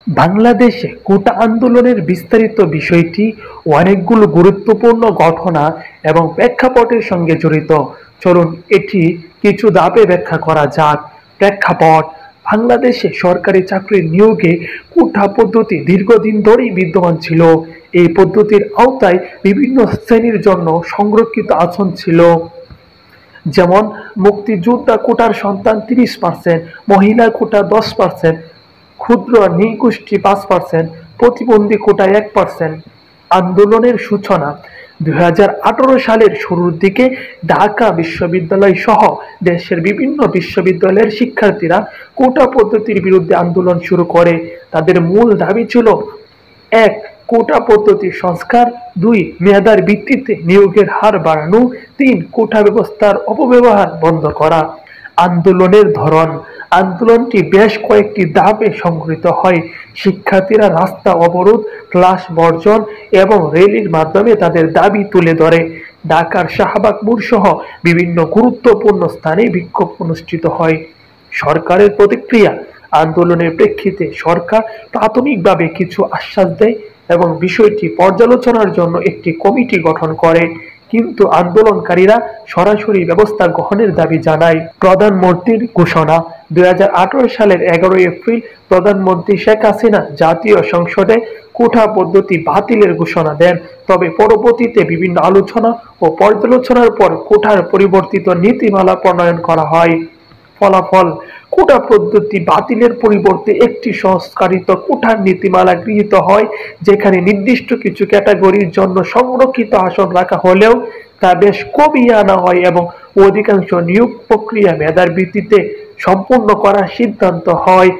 বাংলাদেশে কোটা আন্দোলনের বিস্তারিত বিষয়টি অনেকগুলো গুরুত্বপূর্ণ ঘটনা এবং প্রেক্ষাপটের সঙ্গে জড়িত। চলুন এটি কিছু ধাপে ব্যাখ্যা করা যাক। প্রেক্ষাপট: বাংলাদেশে সরকারি চাকরির নিয়োগে কোটা পদ্ধতি দীর্ঘদিন ধরেই বিদ্যমান ছিল। এই পদ্ধতির আওতায় বিভিন্ন শ্রেণীর জন্য সংরক্ষিত আসন ছিল, যেমন মুক্তিযোদ্ধা কোটার সন্তান 30%, মহিলা কোটা 10%, ক্ষুদ্র নৃগোষ্ঠী 5%, প্রতিবন্ধী কোটা 1%। আন্দোলনের সূচনা: 2018 সালের শুরুর দিকে ঢাকা বিশ্ববিদ্যালয় সহ দেশের বিভিন্ন বিশ্ববিদ্যালয়ের শিক্ষার্থীরা কোটা পদ্ধতির বিরুদ্ধে আন্দোলন শুরু করে। তাদের মূল দাবি ছিল: 1. কোটা পদ্ধতির সংস্কার, 2. মেধার ভিত্তিতে নিয়োগের হার বাড়ানো, 3. কোটা ব্যবস্থার অপব্যবহার বন্ধ করা। আন্দোলনের ধরন: আন্দোলনটি বেশ কয়েকটি ধাপে সংঘটিত হয়। শিক্ষার্থীরা রাস্তা অবরোধ, ক্লাস বর্জন এবং র্যালির মাধ্যমে তাদের দাবি তুলে ধরে। ঢাকার শাহবাগ মোড় সহ বিভিন্ন গুরুত্বপূর্ণ স্থানে বিক্ষোভ অনুষ্ঠিত হয়। সরকারের প্রতিক্রিয়া: আন্দোলনের প্রেক্ষিতে সরকার প্রাথমিকভাবে কিছু আশ্বাস দেয় এবং বিষয়টি পর্যালোচনার জন্য একটি কমিটি গঠন করে, কিন্তু আন্দোলনকারীরা সরাসরি ব্যবস্থা গ্রহণের দাবি জানায়। প্রধানমন্ত্রীর ঘোষণা: 2018 সালের 11 এপ্রিল প্রধানমন্ত্রী শেখ হাসিনা জাতীয় সংসদে কোটা পদ্ধতি বাতিলের ঘোষণা দেন। তবে পরবর্তীতে বিভিন্ন আলোচনা ও পর্যালোচনার পর কোটার পরিবর্তিত নীতিমালা প্রণয়ন করা হয়। ফলাফল: কোটা পদ্ধতি বাতিলের পরিবর্তে একটি সংস্কারিত কোটার নীতিমালা গৃহীত হয়, যেখানে নির্দিষ্ট কিছু ক্যাটাগরির জন্য সংরক্ষিত আসন রাখা হলেও তা বেশ কমিয়ে আনা হয় এবং অধিকাংশ নিয়োগ প্রক্রিয়া মেধার ভিত্তিতে সম্পূর্ণ করার সিদ্ধান্ত হয়।